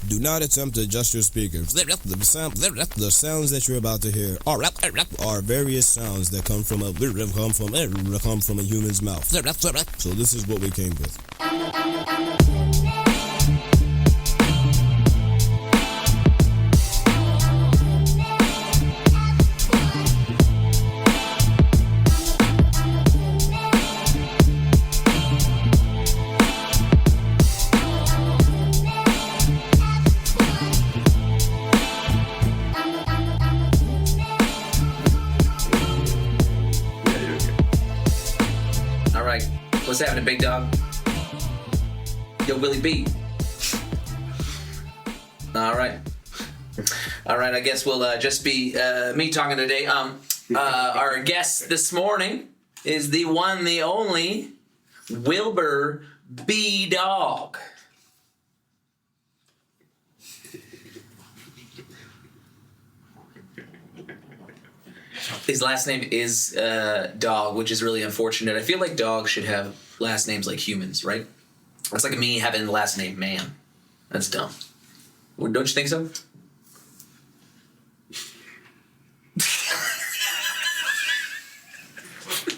Do not attempt to adjust your speakers. The sounds that you're about to hear are various sounds that come from a human's mouth. So this is what we came with. What's happening, big dog? Yo, Willie B. All right. I guess we'll just be me talking today. Our guest this morning is the one, the only Wilbur B. Dog. His last name is Dog, which is really unfortunate. I feel like dogs should have last names like humans, right? That's like me having the last name Man. That's dumb. Don't you think so?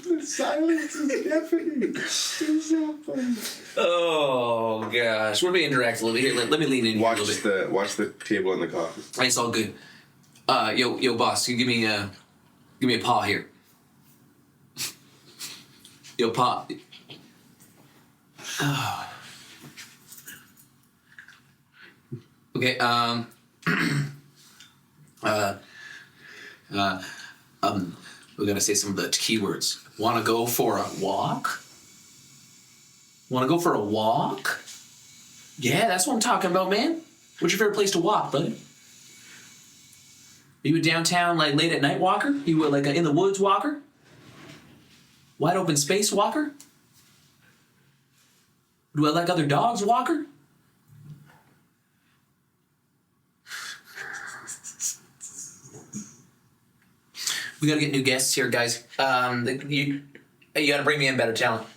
The silence is deafening. It's so funny. Oh gosh, we're being direct a little bit here. Let me lean in Watch a little bit. watch the table and the coffee. It's all good. Yo, boss, you give me a paw here. Yo, paw. Oh. Okay. We gotta say some of the keywords. Wanna go for a walk? Wanna go for a walk? Yeah, that's what I'm talking about, man. What's your favorite place to walk, brother? Are you a downtown, like, late at night walker? You like a in the woods walker? Wide open space walker? Do I like other dogs walker? We gotta get new guests here, guys. You gotta bring me in better talent.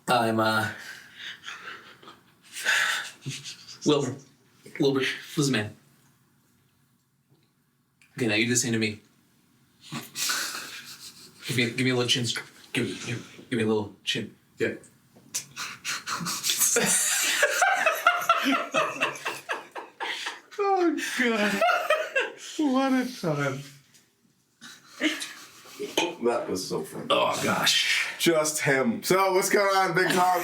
I'm Wilbur, listen, man. Okay, now you do the same to me. Give me a little chin. Give me a little chin. Yeah. Oh God! What a time! That was so fun. Oh gosh. Just him. So what's going on, Big Dog?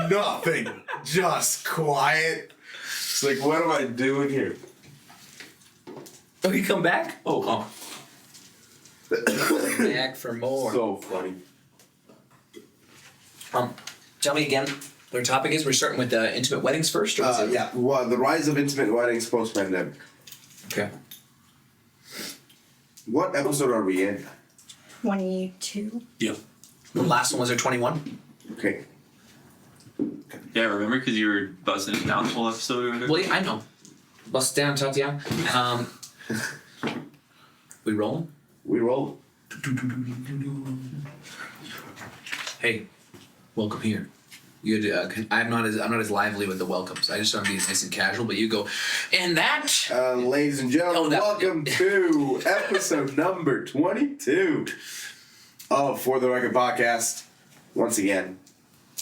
Nothing. Just quiet. It's like, what am I doing here? Oh, you come back? Oh. Back for more. So funny. Tell me again what our topic is. We're starting with intimate weddings first? Or Yeah. Well, the rise of intimate weddings post-pandemic. Okay. What episode are we in? 22. Yeah. The last one was our 21. Okay. Yeah, remember? Because you were buzzing it down the whole episode or whatever? Well, yeah, I know. Bust down, Tatiana. We rolling? We roll. Hey, welcome here. You I'm not as lively with the welcomes. I just want to be nice and casual, but you go, and that. Ladies and gentlemen, welcome to episode number 22 of For the Record Podcast. Once again,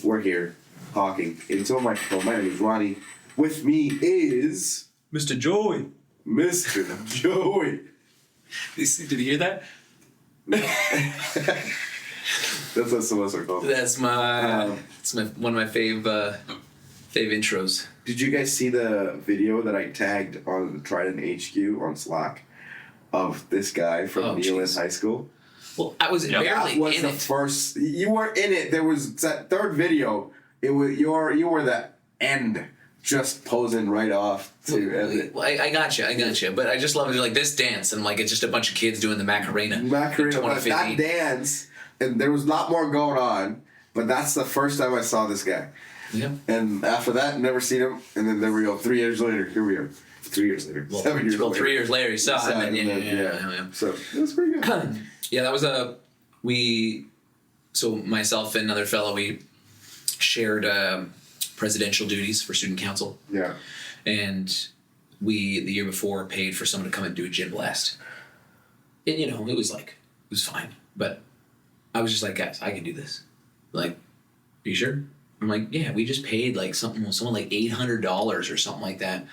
we're here talking into a microphone. My name is Rhoni. With me is Mr. Joey. Mr. Joey. Did you hear that? That's what some of us are called. That's my one of my fave intros. Did you guys see the video that I tagged on Trident HQ on Slack of this guy from Nealon High School? Well, I was barely that was in the it. First, you weren't in it. There was that third video. It was you were the end, just posing right off to. Well, I got you. But I just love it. Like this dance, and like it's just a bunch of kids doing the Macarena. But that dance, and there was a lot more going on. But that's the first time I saw this guy. Yeah. And after that, never seen him. And then there we go. 3 years later, here we are. 3 years later. Well, 7 years later. 3 years later, you saw it. Yeah. So it was pretty good. Yeah, that was so myself and another fellow, we shared presidential duties for student council. Yeah. and we the year before paid for someone to come and do a gym blast. And it was fine, but I was just like, guys, I can do this. Like, are you sure? I'm like, yeah, we just paid like someone like $800 or something like that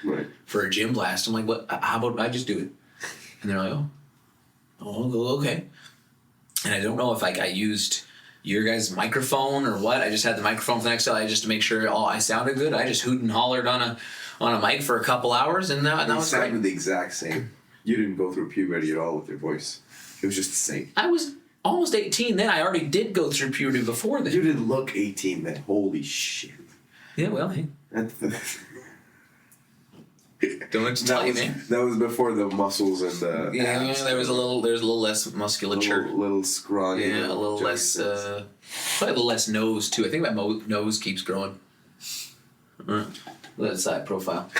for a gym blast. I'm like, what? How about I just do it? And they're like, oh, okay. And I don't know if I used your guys' microphone or what. I just had the microphone for the next day just to make sure I sounded good. I just hooted and hollered on a mic for a couple hours, and that was great. Sounded the exact same. You didn't go through puberty at all with your voice. It was just the same. I was almost 18 then. I already did go through puberty before then. You didn't look 18 then. Holy shit. Yeah, well, hey. That's Don't let you tell you, man. That was before the muscles and the abs. There was a little less musculature. Little scrawny. Yeah, a little less. Probably a little less nose too. I think my nose keeps growing. All right, let side profile.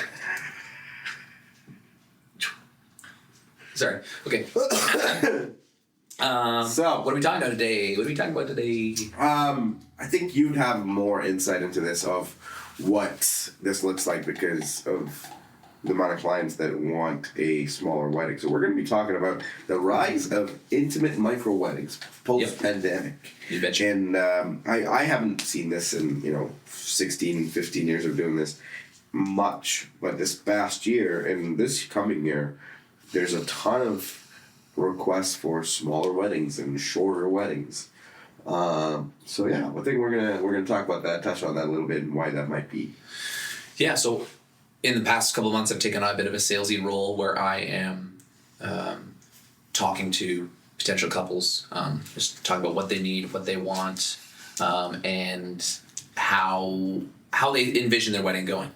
Sorry. Okay. So, what are we talking about today? I think you'd have more insight into this of what this looks like because of the amount of clients that want a smaller wedding. So we're going to be talking about the rise of intimate micro weddings post-pandemic. You betcha. And I haven't seen this in 16, 15 years of doing this much, but this past year and this coming year, there's a ton of requests for smaller weddings and shorter weddings. So yeah, I think we're gonna talk about that, touch on that a little bit, and why that might be. Yeah. So, in the past couple of months, I've taken on a bit of a salesy role where I am talking to potential couples, just talking about what they need, what they want, and how they envision their wedding going.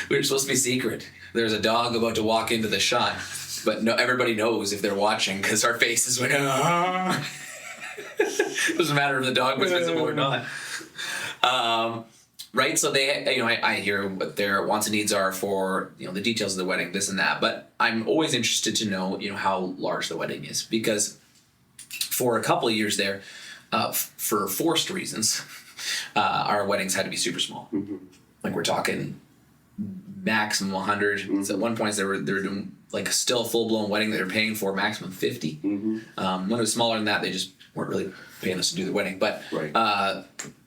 We're supposed to be secret. There's a dog about to walk into the shot, but no, everybody knows if they're watching because our faces went. Doesn't matter if the dog was visible or not. Right, so they, I hear what their wants and needs are for, the details of the wedding, this and that. But I'm always interested to know, how large the wedding is, because for a couple of years there, for forced reasons, our weddings had to be super small. Mm-hmm. Like we're talking maximum 100. Mm-hmm. So at one point they were doing like still a full blown wedding that they're paying for maximum 50. Mm-hmm. When it was smaller than that, they just weren't really paying us to do the wedding. But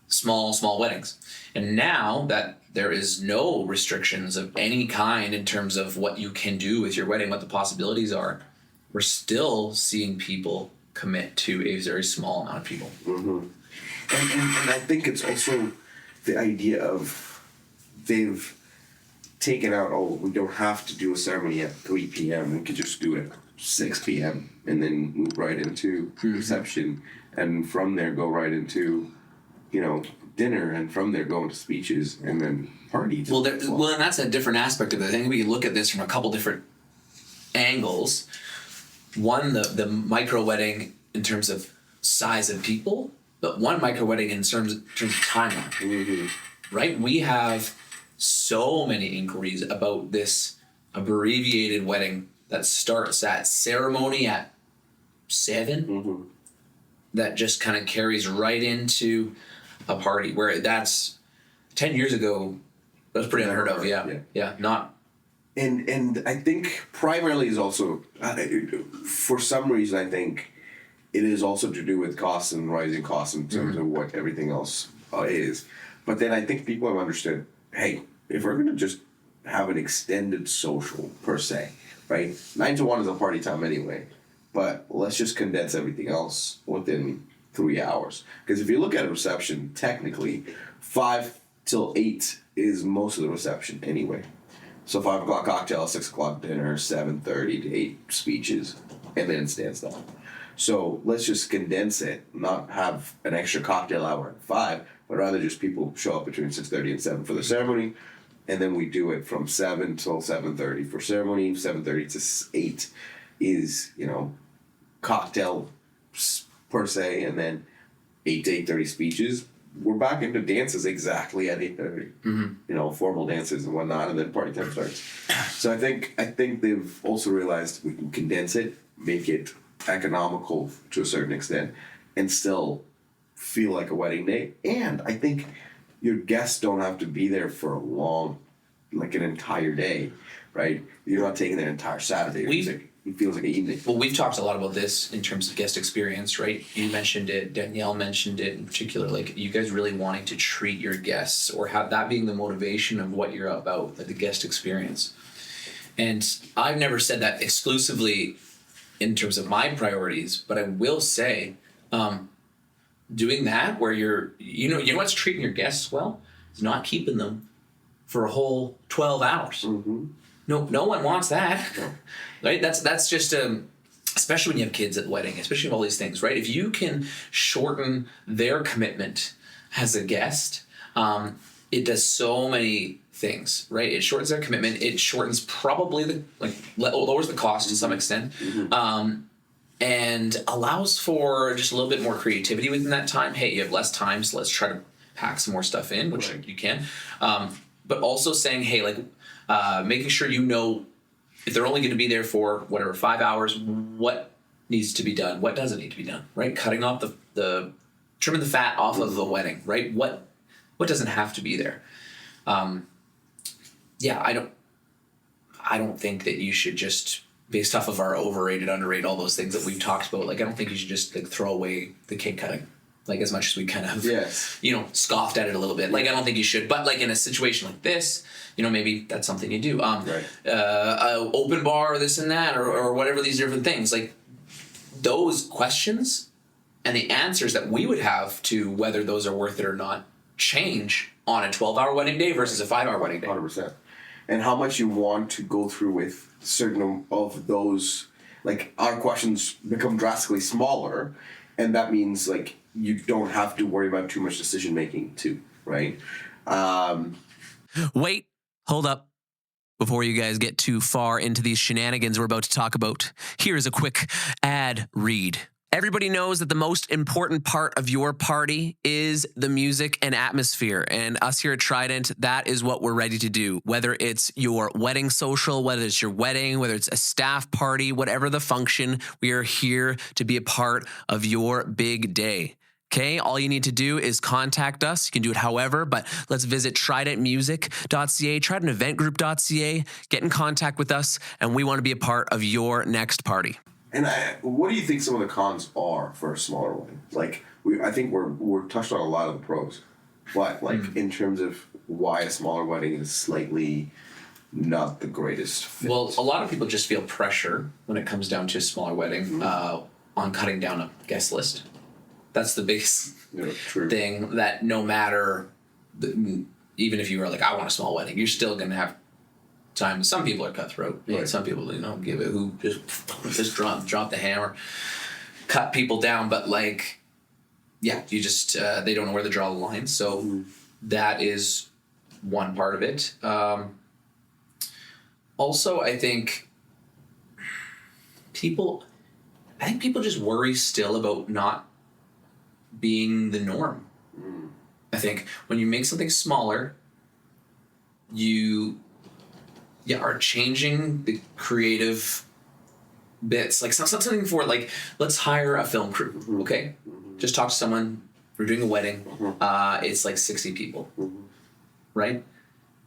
small weddings. And now that there is no restrictions of any kind in terms of what you can do with your wedding, what the possibilities are, we're still seeing people commit to a very small amount of people. Mm-hmm. And I think it's also the idea of they've taken out, we don't have to do a ceremony at 3 p.m. We could just do it at 6 p.m. and then move right into reception, and from there go right into, dinner, and from there go into speeches and then parties. Well, and that's a different aspect of it. I think we can look at this from a couple different angles. One, the micro wedding in terms of size of people, but one micro wedding in terms of timeline. Mm-hmm. Right? We have so many inquiries about this abbreviated wedding that starts at ceremony at 7, mm-hmm. that just kind of carries right into a party, where that's 10 years ago, that was pretty unheard of. Yeah, not. And I think primarily is also, for some reason, I think it is also to do with costs and rising costs in terms of what everything else is. But then I think people have understood, hey, if we're going to just have an extended social per se, right? 9 to 1 is a party time anyway, but let's just condense everything else within 3 hours. Because if you look at a reception, technically, 5 till 8 is most of the reception anyway. So 5 o'clock cocktail, 6 o'clock dinner, 7:30 to 8 speeches, and then it's dance time. So let's just condense it, not have an extra cocktail hour at 5, but rather just people show up between 6:30 and 7 for the ceremony, and then we do it from 7 till 7:30 for ceremony. 7:30 to 8 is, cocktail per se, and then 8 to 8:30 speeches. We're back into dances exactly at 8:30. Mm-hmm. Formal dances and whatnot, and then party time starts. So I think they've also realized we can condense it, make it economical to a certain extent, and still feel like a wedding day. And I think your guests don't have to be there for a long like an entire day, right? You're not taking an entire Saturday. It feels like an evening. Well, we've talked a lot about this in terms of guest experience, right? You mentioned it, Danielle mentioned it in particular, like you guys really wanting to treat your guests or have that being the motivation of what you're about, like the guest experience. And I've never said that exclusively in terms of my priorities, but I will say, doing that where you know what's treating your guests well is not keeping them for a whole 12 hours. Mm-hmm. No one wants that, right? That's just especially when you have kids at the wedding, especially all these things, right? If you can shorten their commitment as a guest, it does so many things, right? It shortens their commitment. It shortens probably lowers the cost to some extent, and allows for just a little bit more creativity within that time. Hey, you have less time, so let's try to pack some more stuff in, which you can. But also saying, hey, like. Making sure you know if they're only going to be there for whatever 5 hours, what needs to be done, what doesn't need to be done, right? Cutting off trimming the fat off of the wedding, right? What doesn't have to be there? I don't think that you should just, based off of our overrated, underrated, all those things that we've talked about, like I don't think you should just like throw away the cake cutting. Like as much as we kind of, scoffed at it a little bit. Like I don't think you should, but like in a situation like this, maybe that's something you do. Open bar, or this and that, or whatever these different things. Like those questions and the answers that we would have to whether those are worth it or not change on a 12-hour wedding day versus a 5-hour wedding day. 100%. And how much you want to go through with certain of those, like our questions become drastically smaller, and that means like you don't have to worry about too much decision making too, right? Wait, hold up. Before you guys get too far into these shenanigans we're about to talk about, here's a quick ad read. Everybody knows that the most important part of your party is the music and atmosphere. And us here at Trident, that is what we're ready to do. Whether it's your wedding social, whether it's your wedding, whether it's a staff party, whatever the function, we are here to be a part of your big day. Okay, all you need to do is contact us. You can do it however, but let's visit tridentmusic.ca, tridenteventgroup.ca, get in contact with us, and we want to be a part of your next party. And what do you think some of the cons are for a smaller wedding? Like, I think we're touched on a lot of the pros, but like in terms of why a smaller wedding is slightly not the greatest fit. Well, a lot of people just feel pressure when it comes down to a smaller wedding on cutting down a guest list. That's the biggest thing, that no matter, even if you were like, I want a small wedding, you're still going to have time. Some people are cutthroat. Right. Some people, give it, who just drop the hammer, cut people down. But like, you just, they don't know where to draw the line. So that is one part of it. Also, I think people just worry still about not being the norm. I think when you make something smaller, you are changing the creative bits. Like something for like, let's hire a film crew. Okay, just talk to someone. We're doing a wedding. It's like 60 people, right?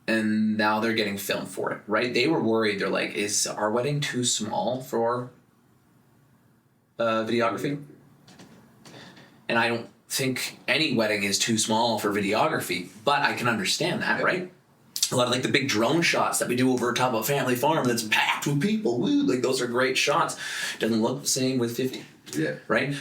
And now they're getting filmed for it, right? They were worried. They're like, is our wedding too small for videography? And I don't think any wedding is too small for videography, but I can understand that, right? A lot of like the big drone shots that we do over top of a family farm that's packed with people. Woo, like those are great shots. Doesn't look the same with 50. Yeah. Right?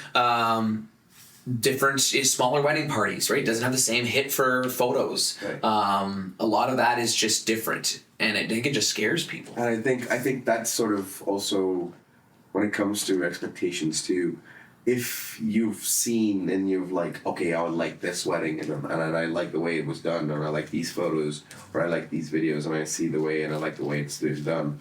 Different is smaller wedding parties, right? Doesn't have the same hit for photos. Right. A lot of that is just different, and I think it just scares people. And I think that's sort of also when it comes to expectations too. If you've seen and you've like, okay, I would like this wedding and I like the way it was done, or I like these photos, or I like these videos, and I see the way and I like the way it's done.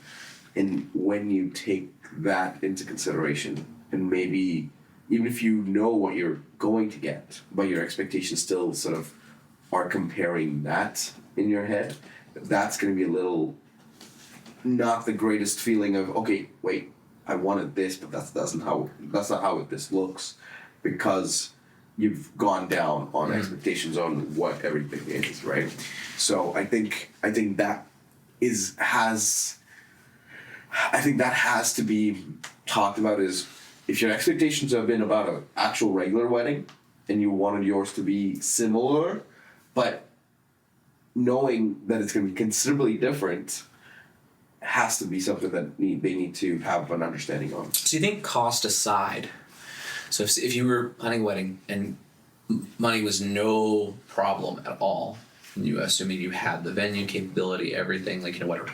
And when you take that into consideration, and maybe even if you know what you're going to get, but your expectations still sort of are comparing that in your head, that's going to be a little not the greatest feeling of, okay, wait, I wanted this, but that's not how this looks, because you've gone down on expectations on what everything is, right? So I think that I think that has to be talked about. Is if your expectations have been about an actual regular wedding and you wanted yours to be similar, but knowing that it's going to be considerably different has to be something that they need to have an understanding on. So you think, cost aside, so if you were planning a wedding and money was no problem at all, and you assuming you had the venue capability, everything, like, whatever,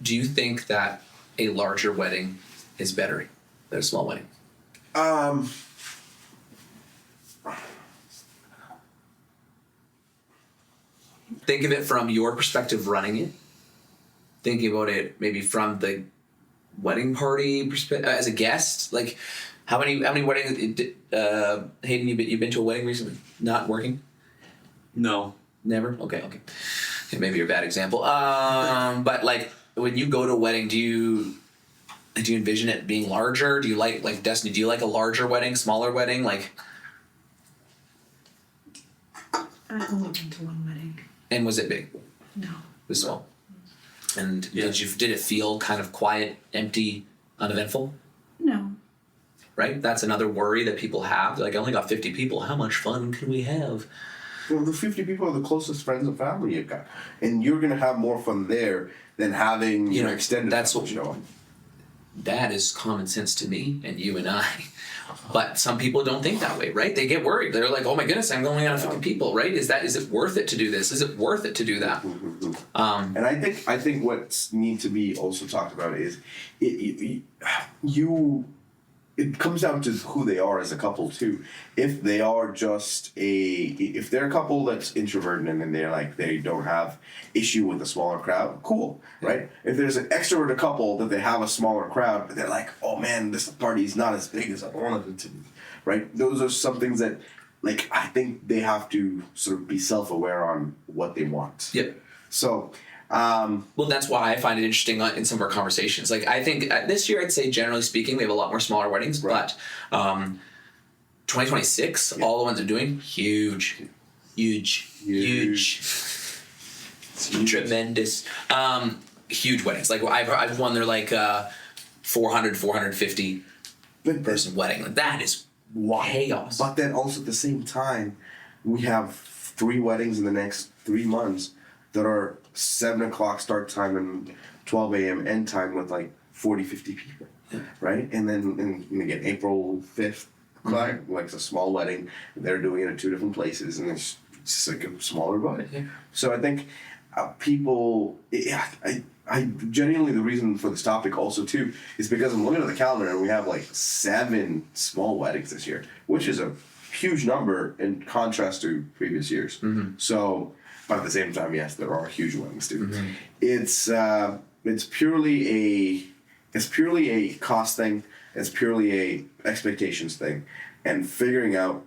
do you think that a larger wedding is better than a small wedding? Think of it from your perspective running it. Thinking about it maybe from the wedding party perspective, as a guest. Like, how many weddings, Hayden, you've been to a wedding recently? Not working? No. Never? Okay. Maybe you're a bad example. But like, when you go to a wedding, do you envision it being larger? Do you like Destiny, do you like a larger wedding, smaller wedding? Like, I've only been to one wedding. and was it big? No. It was small. And Yeah. did it feel kind of quiet, empty, uneventful? No. Right? That's another worry that people have. They're like, I only got 50 people. How much fun can we have? Well, the 50 people are the closest friends and family you've got, and you're going to have more fun there than having your extended family show up. That is common sense to me and you and I. But some people don't think that way, right? They get worried. They're like, oh my goodness, I'm going out of 50 people, right? Is it worth it to do this? Is it worth it to do that? And I think what needs to be also talked about is it comes down to who they are as a couple too. If they are if they're a couple that's introverted and they don't have issue with a smaller crowd, cool, right? If there's an extroverted couple that they have a smaller crowd, but they're like, oh man, this party's not as big as I wanted it to be, right? Those are some things that, like, I think they have to sort of be self-aware on what they want. Yep. So, well, that's why I find it interesting in some of our conversations. Like, I think this year, I'd say generally speaking, we have a lot more smaller weddings, right. but 2026, all the ones are doing huge, tremendous, huge weddings. Like, I've won their 450 person wedding. Like, that is chaos. But then also at the same time, we have 3 weddings in the next 3 months that are 7 o'clock start time and 12 a.m. end time with 40, 50 people, right? And then again, April 5th, like it's a small wedding. They're doing it at 2 different places, and it's just like a smaller wedding. Yeah. So I think people, I genuinely, the reason for this topic also too is because I'm looking at the calendar and we have 7 small weddings this year, which is a huge number in contrast to previous years. Mm-hmm. So, but at the same time, yes, there are huge weddings too. Mm-hmm. It's purely a cost thing. It's purely a expectations thing, and figuring out,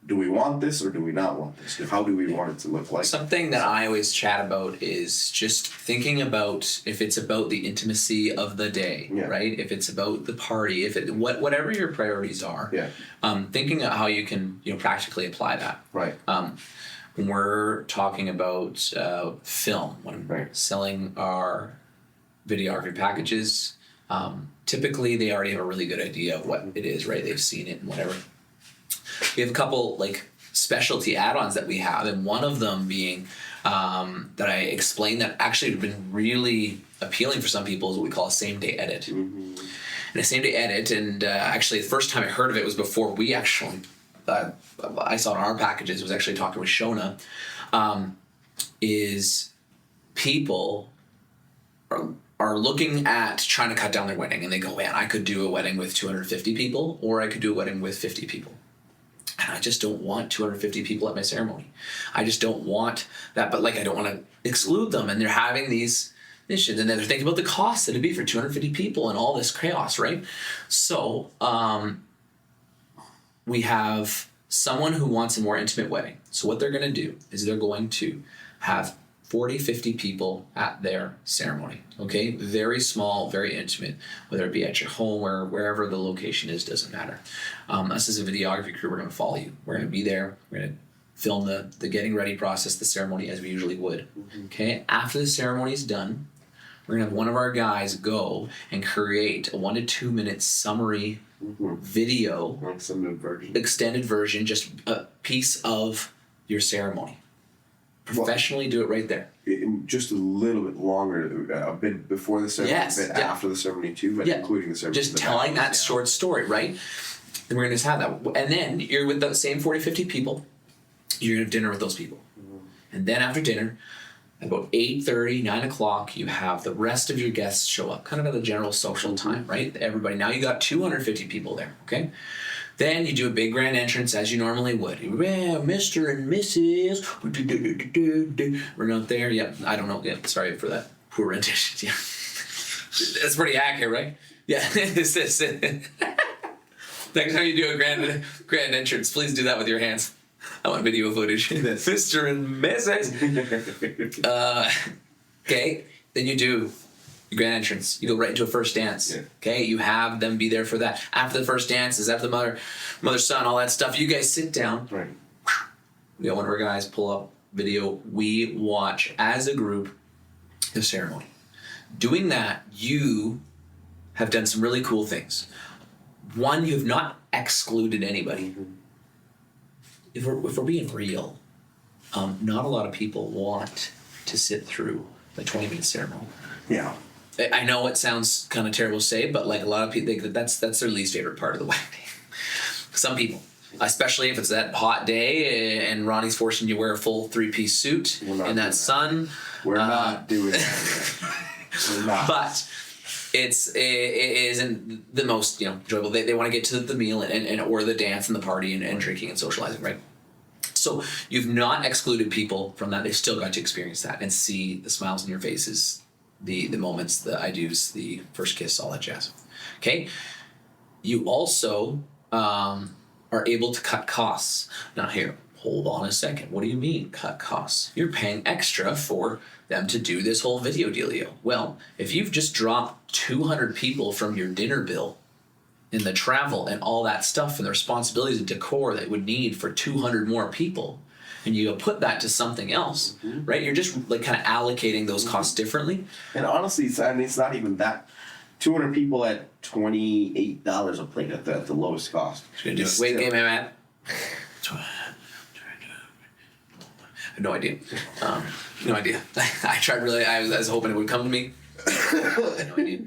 do we want this or do we not want this? How do we want it to look like? Something that I always chat about is just thinking about if it's about the intimacy of the day, right? If it's about the party, whatever your priorities are, thinking of how you can practically apply that. Right. When we're talking about film, when we're selling our videography packages, typically they already have a really good idea of what it is, right? They've seen it and whatever. We have a couple specialty add-ons that we have, and one of them being that I explained that actually have been really appealing for some people is what we call a same-day edit. Mm-hmm. And a same-day edit, and actually the first time I heard of it was before we actually I saw it on our packages, was actually talking with Shona, is people are looking at trying to cut down their wedding, and they go, man, I could do a wedding with 250 people, or I could do a wedding with 50 people. And I just don't want 250 people at my ceremony. I just don't want that, but I don't want to exclude them. And they're having these issues, and then they're thinking about the cost that it'd be for 250 people and all this chaos, right? So we have someone who wants a more intimate wedding. So what they're going to do is they're going to have 40, 50 people at their ceremony, okay? Very small, very intimate, whether it be at your home or wherever the location is, doesn't matter. Us as a videography crew, we're going to follow you. We're going to be there. We're going to film the getting ready process, the ceremony as we usually would. Okay, after the ceremony is done, we're gonna have one of our guys go and create a 1 to 2 minute summary video, extended version, just a piece of your ceremony. Professionally do it right there. Just a little bit longer, a bit before the ceremony, a bit after the ceremony too, but including the ceremony. Just telling that short story, right? Then we're going to just have that. And then you're with the same 40, 50 people. You're going to have dinner with those people. And then after dinner, about 8:30, 9 o'clock, you have the rest of your guests show up, kind of at the general social time, right? Everybody. Now you got 250 people there, okay? Then you do a big grand entrance as you normally would. Yeah, Mr. and Mrs. We're not there. Yep, I don't know. Yeah, sorry for that poor rendition. Yeah, that's pretty accurate, right? Yeah, it's this. Next time you do a grand entrance, please do that with your hands. I want video footage. Mr. and Mrs. Okay, then you do your grand entrance. You go right into a first dance. Yeah. Okay, you have them be there for that. After the first dance is after the mother, son, all that stuff. You guys sit down. Right. We got one of our guys pull up video. We watch as a group the ceremony. Doing that, you have done some really cool things. One, you have not excluded anybody. If we're being real, not a lot of people want to sit through the 20-minute ceremony. Yeah. I know it sounds kind of terrible to say, but like a lot of people, that's their least favorite part of the wedding. Some people, especially if it's that hot day and Ronnie's forcing you to wear a full 3-piece suit in that sun. We're not doing that. We're not. But it isn't the most enjoyable. They want to get to the meal and or the dance and the party and drinking and socializing, right? So you've not excluded people from that. They've still got to experience that and see the smiles on your faces, the moments, the I do's, the first kiss, all that jazz. Okay? You also are able to cut costs. Now here, hold on a second. What do you mean cut costs? You're paying extra for them to do this whole video dealio. Well, if you've just dropped 200 people from your dinner bill in the travel and all that stuff and the responsibilities and decor that you would need for 200 more people, and you put that to something else, right? You're just like kind of allocating those costs differently. And honestly, it's not even that. 200 people at $28 a plate at the lowest cost. Wait, game, man. No idea. No idea. I tried really. I was hoping it would come to me. No idea.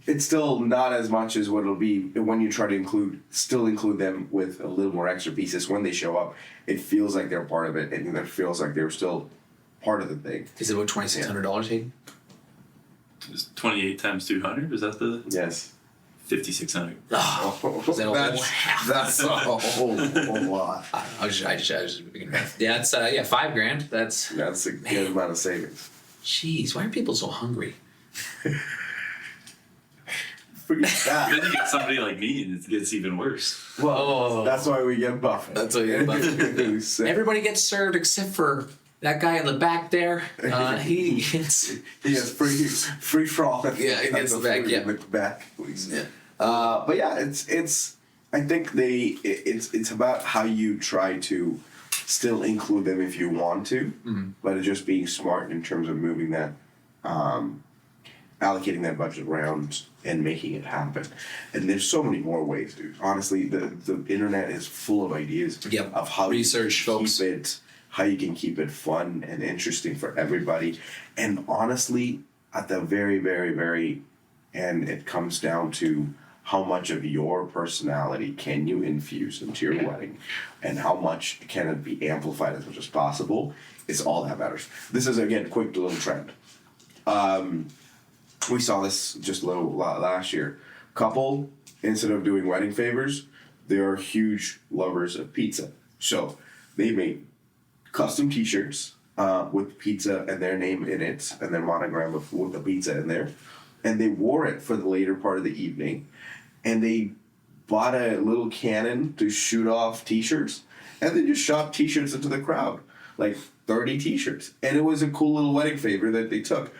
It's still not as much as what it'll be when you try to include them with a little more extra pieces when they show up. It feels like they're part of it, and it feels like they're still part of the thing. Is it about $2,600, Hayden? It's 28 times 200. Is that the? Yes. 5,600. Oh, is that a that's a whole lot. I was just beginning math. Yeah, it's $5,000. That's a good amount of savings. Jeez, why are people so hungry? Forget that. Then you get somebody like me, and it gets even worse. Well, that's why we get buffet. That's why you get buffet. Everybody gets served except for that guy in the back there. He gets free frolic. Yeah, he gets the back. Yeah, the back, please. Yeah. But yeah, it's. I think it's about how you try to still include them if you want to, but it's just being smart in terms of moving that, allocating that budget around and making it happen. And there's so many more ways, dude. Honestly, the internet is full of ideas of how research, folks. How you can keep it fun and interesting for everybody. And honestly, at the very, very, very end, it comes down to how much of your personality can you infuse into your wedding, and how much can it be amplified as much as possible. It's all that matters. This is, again, quick little trend. We saw this just a little last year. Couple, instead of doing wedding favors, they are huge lovers of pizza. So they made custom t-shirts with pizza and their name in it, and their monogram with the pizza in there. And they wore it for the later part of the evening. And they bought a little cannon to shoot off t-shirts, and they just shot t-shirts into the crowd. Like 30 t-shirts. And it was a cool little wedding favor that they took.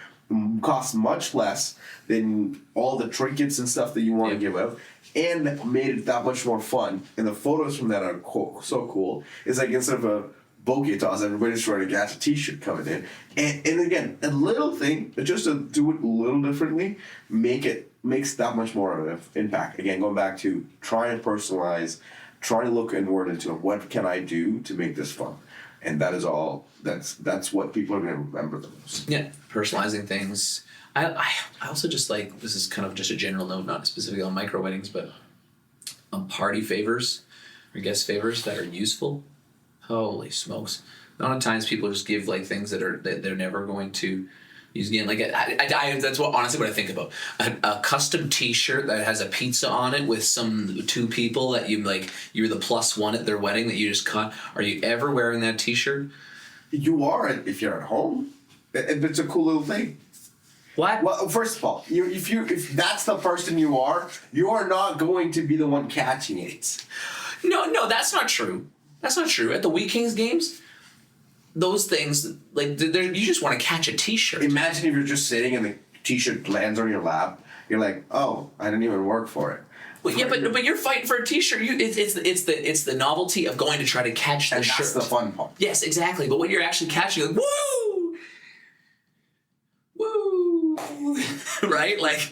cost much less than all the trinkets and stuff that you want to give out, and made it that much more fun. And the photos from that are so cool. It's like instead of a bouquet toss, everybody's trying to catch a t-shirt coming in. And again, a little thing, but just to do it a little differently, makes that much more of an impact. Again, going back to trying to personalize, trying to look inward into what can I do to make this fun. And that is all. That's what people are going to remember the most. Yeah, personalizing things. I also just like, this is kind of just a general note, not specifically on micro weddings, but on party favors or guest favors that are useful. Holy smokes! A lot of times people just give like things that they're never going to use again. Like I that's what honestly what I think about a custom T-shirt that has a pizza on it with two people that you like. You're the plus one at their wedding that you just cut. Are you ever wearing that T-shirt? You are if you're at home. It's a cool little thing. What? Well, first of all, if that's the person you are not going to be the one catching it. No, that's not true. That's not true. At the Wheat Kings games, those things, like, you just want to catch a T-shirt. Imagine if you're just sitting and the T-shirt lands on your lap. You're like, oh, I didn't even work for it. Well, yeah, but you're fighting for a T-shirt. It's the novelty of going to try to catch the and shirt. That's the fun part. Yes, exactly. But when you're actually catching, you're like, woo, right? Like,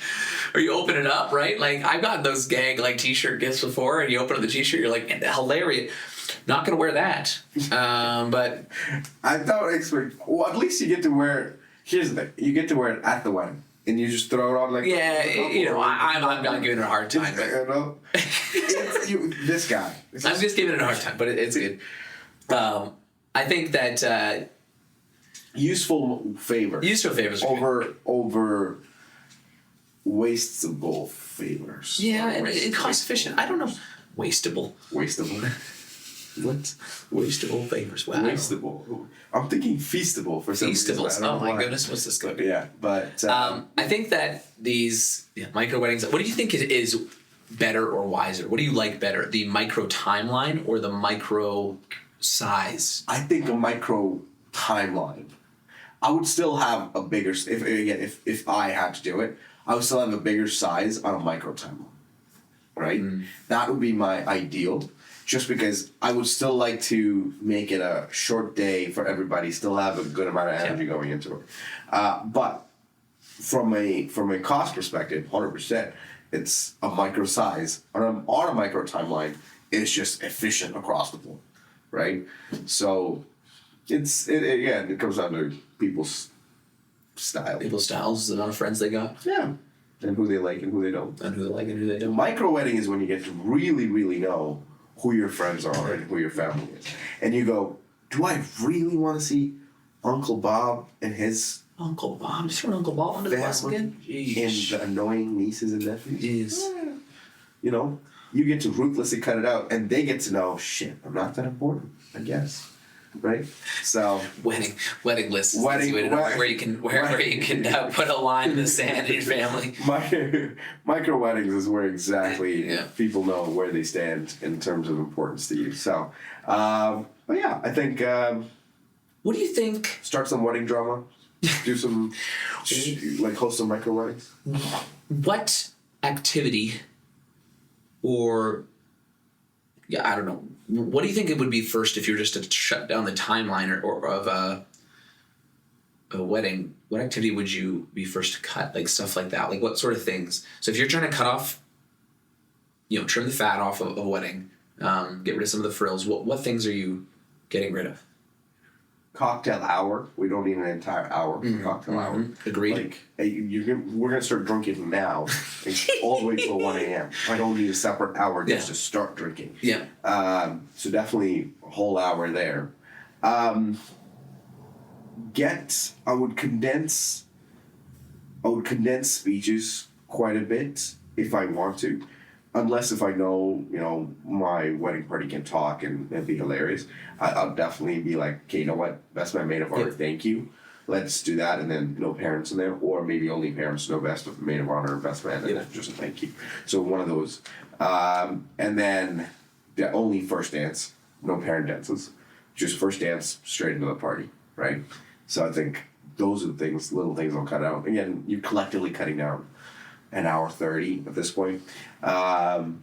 or you open it up, right? Like, I've gotten those gag like T-shirt gifts before, and you open up the T-shirt, you're like, hilarious. Not gonna wear that, but I don't expect. Well, at least you get to wear. Here's the thing: you get to wear it at the wedding, and you just throw it on like. Yeah, I'm not giving it a hard time. But You know, this guy. I'm just giving it a hard time, but it's good. I think that useful favor. Useful favors over wastable favors. Yeah, and cost efficient. I don't know. Wastable. What? Wastable favors. Wow. Wastable. I'm thinking feastable for some reason. Feastables. Oh my goodness, what's this going to be? Yeah, but I think that these micro weddings. What do you think is better or wiser? What do you like better, the micro timeline or the micro size? I think a micro timeline. I would still have a bigger. If I had to do it, I would still have a bigger size on a micro timeline. Right. That would be my ideal. Just because I would still like to make it a short day for everybody, still have a good amount of energy going into it. But from a cost perspective, 100%, it's a micro size. On a micro timeline, it's just efficient across the board, right? So it comes down to people's style. People's styles, the amount of friends they got. Yeah. And who they like and who they don't. And who they like and who they don't. Micro wedding is when you get to really, really know who your friends are and who your family is. And you go, do I really want to see Uncle Bob and his Uncle Bob? Just throw Uncle Bob under the bus again? Jeez. And the annoying nieces and nephews? Jeez. Yeah. You know, you get to ruthlessly cut it out and they get to know, shit, I'm not that important, I guess. Right? So wedding list is where you can put a line in the sand in your family. Micro weddings is where exactly people know where they stand in terms of importance to you. So, but yeah, I think. What do you think? Start some wedding drama. Do some host some micro weddings. What activity, or I don't know. What do you think it would be first if you were just to shut down the timeline or of a wedding? What activity would you be first to cut? Like stuff like that. Like what sort of things? So if you're trying to cut off, trim the fat off of a wedding, get rid of some of the frills. What things are you getting rid of? Cocktail hour. We don't need an entire hour for cocktail hour. Agreed. Like we're gonna start drinking now, all the way till 1 a.m. I don't need a separate hour just to start drinking. Yeah. So definitely a whole hour there. I would condense speeches quite a bit if I want to. Unless if I know, my wedding party can talk and be hilarious, I'll definitely be like, okay, you know what? Best man, maid of honor, thank you. Let's do that, and then no parents in there, or maybe only parents, no maid of honor, best man, and then just a thank you. So one of those. And then the only first dance, no parent dances, just first dance straight into the party, right? So I think those are the things, little things I'll cut out. Again, you're collectively cutting down an hour 30 at this point. Well,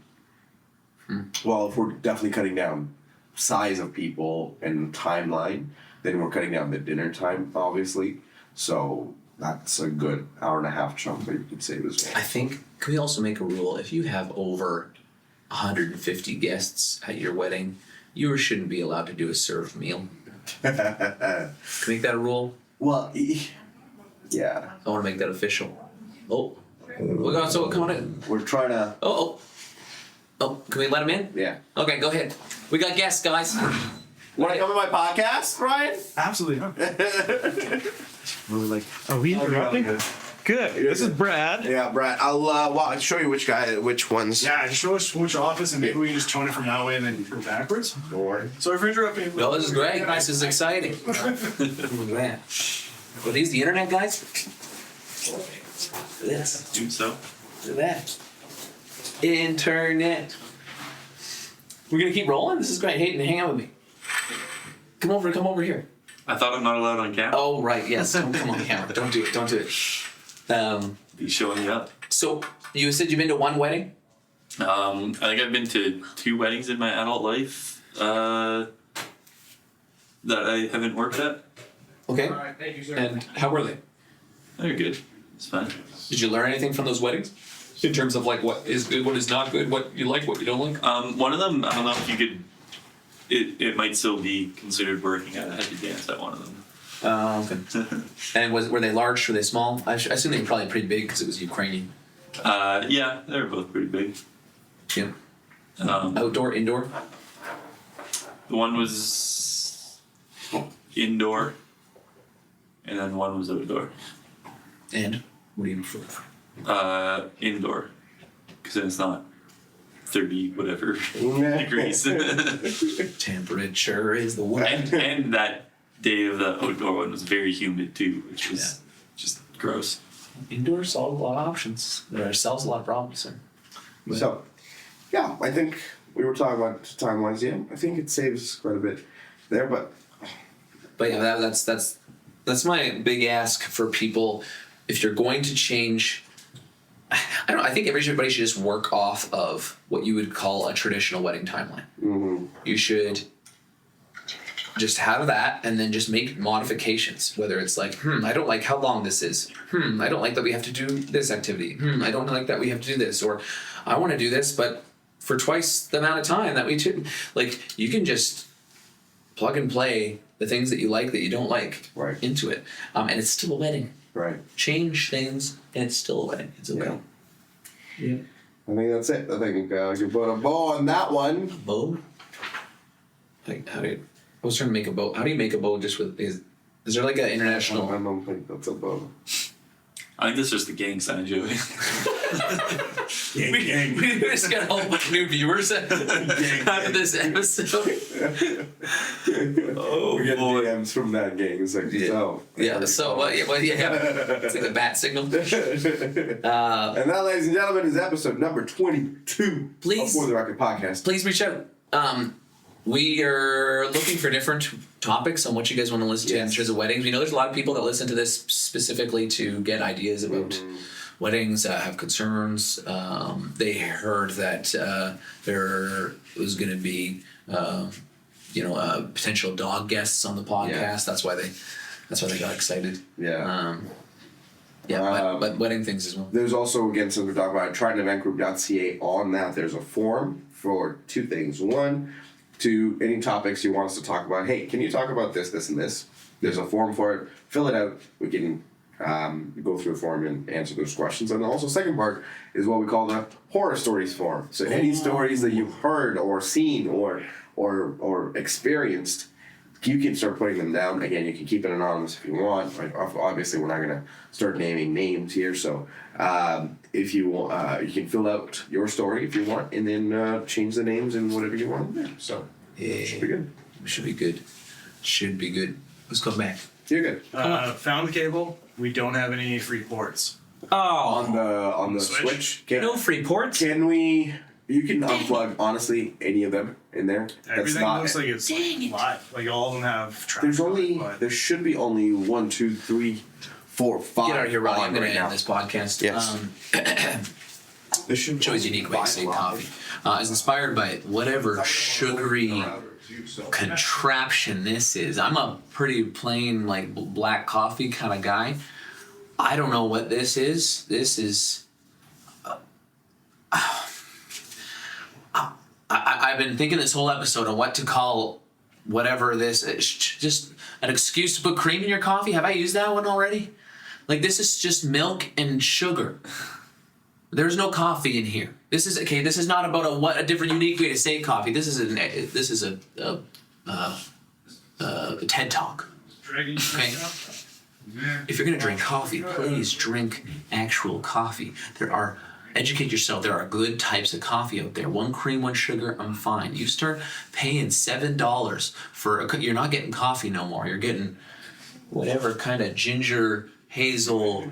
if we're definitely cutting down size of people and timeline, then we're cutting down the dinner time, obviously. So that's a good hour and a half chunk that you could save as well. I think, can we also make a rule, if you have over 150 guests at your wedding, you shouldn't be allowed to do a served meal. Can we make that a rule? Well, yeah. I want to make that official. Oh, we got someone coming in. We're trying to... Oh, can we let him in? Yeah. Okay, go ahead. We got guests, guys. Want to come on my podcast, Ryan? Absolutely. Really like... Are we interrupting? Good. This is Brad. Yeah, Brad. I'll show you which ones. Yeah, just show us which office, and maybe we can just tone it from that way and then go backwards. Don't worry. Sorry for interrupting. No, this is great. This is exciting. Look at that. Are these the internet guys? Look at this. Do so. Look at that. Internet. We're gonna keep rolling? This is great. Hayden, hang out with me. Come over here. I thought I'm not allowed on camera. Oh, right, yes. Don't come on camera. Don't do it. Be showing you up. So, you said you've been to one wedding? I think I've been to 2 weddings in my adult life that I haven't worked at. Okay. All right, thank you, sir. And how were they? They're good. It's fine. Did you learn anything from those weddings? In terms of like what is good, what is not good, what you like, what you don't like? One of them, I don't know if you could. It might still be considered working. I had to dance at one of them. Okay. And were they large? Were they small? I assume they were probably pretty big because it was Ukrainian. Yeah, they were both pretty big. Yeah. Um, Outdoor, indoor. The one was indoor, and then one was outdoor. And what do you prefer? Indoor, because then it's not 30 whatever degrees. Temperature is the word. and that day of the outdoor one was very humid too, which was just gross. Indoor solves a lot of options. There solves a lot of problems. Sir. So, yeah, I think we were talking about timelines. Yeah, I think it saves quite a bit there, but yeah, that's my big ask for people. If you're going to change, I think everybody should just work off of what you would call a traditional wedding timeline. Mm-hmm. You should just have that and then just make modifications, whether it's like, I don't like how long this is. I don't like that we have to do this activity. I don't like that we have to do this. Or I want to do this, but for twice the amount of time that we do. Like, you can just plug and play the things that you like, that you don't like into it. And it's still a wedding. Right. Change things and it's still a wedding. It's okay. Yeah. I think that's it. I think you put a bow on that one. Bow? Like, I was trying to make a bow. How do you make a bow just with, is there like an international? I don't think that's a bow. I think that's just the gang sign, Joey. We just got a whole bunch of new viewers after this episode. We get DMs from that gang. It's like, so. Yeah, so, yeah. It's like the bat signal. And that, ladies and gentlemen, is episode number 22 Please. of For the Record Podcast. Please reach out. We are looking for different topics on what you guys want to listen to in terms of weddings. We know there's a lot of people that listen to this specifically to get ideas about weddings, have concerns. They heard that there was going to be, potential dog guests on the podcast. Yeah. That's why they got excited. Yeah. But wedding things as well. There's also, again, since we're talking about tridenteventgroup.ca, on that there's a forum for 2 things. One, to any topics you want us to talk about. Hey, can you talk about this, this, and this? There's a form for it. Fill it out. We can go through the form and answer those questions. And also, second part is what we call the horror stories form. So any stories that you've heard or seen or experienced, you can start putting them down. Again, you can keep it anonymous if you want. Right? Obviously, we're not going to start naming names here. So if you want, you can fill out your story if you want, and then change the names and whatever you want. Yeah. So should be good. Should be good. Let's go back. You're good. Found the cable. We don't have any free ports. Oh, On the Switch. no free ports. Can we You can unplug, honestly, any of them in there. Everything looks like it's live. Like all of them have track. There should be only 1, 2, 3, 4, 5. Get out of here, Rhoni. I'm going right to now. end this podcast. Yes. There should be Joey's only unique way to 5 say live. coffee is inspired by whatever sugary contraption this is. I'm a pretty plain, like, black coffee kind of guy. I don't know what this is. This is... I've been thinking this whole episode on what to call whatever this is. Just an excuse to put cream in your coffee. Have I used that one already? Like, this is just milk and sugar. There's no coffee in here. This is not about a different unique way to say coffee. This is a TED Talk. Okay. If you're gonna drink coffee, please drink actual coffee. Educate yourself. There are good types of coffee out there. 1 cream, 1 sugar, I'm fine. You start paying $7 for you're not getting coffee no more. You're getting whatever kind of ginger, hazel,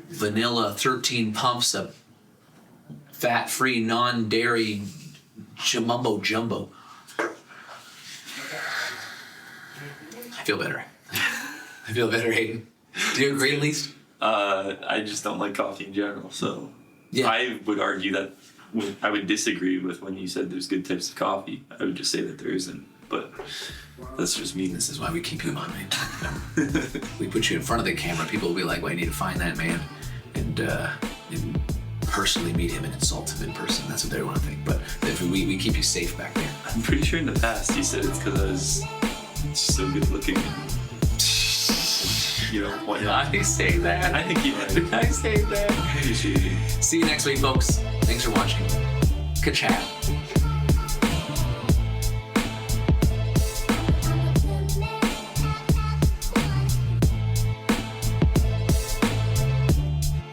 vanilla, 13 pumps of fat-free, non-dairy mumbo jumbo. I feel better. I feel better, Hayden. Do you agree at least? I just don't like coffee in general, so Yeah. I would argue that I would disagree with when you said there's good types of coffee. I would just say that there isn't, but that's just me. This is why we keep you on, man. We put you in front of the camera. People will be like, well, I need to find that man and personally meet him and insult him in person. That's what they want to think. But if we keep you safe back there. I'm pretty sure in the past you said it's because I was so good looking. You know, why not? I say that. I think you might. I say that. Appreciate it. See you next week, folks. Thanks for watching. Ka-chow.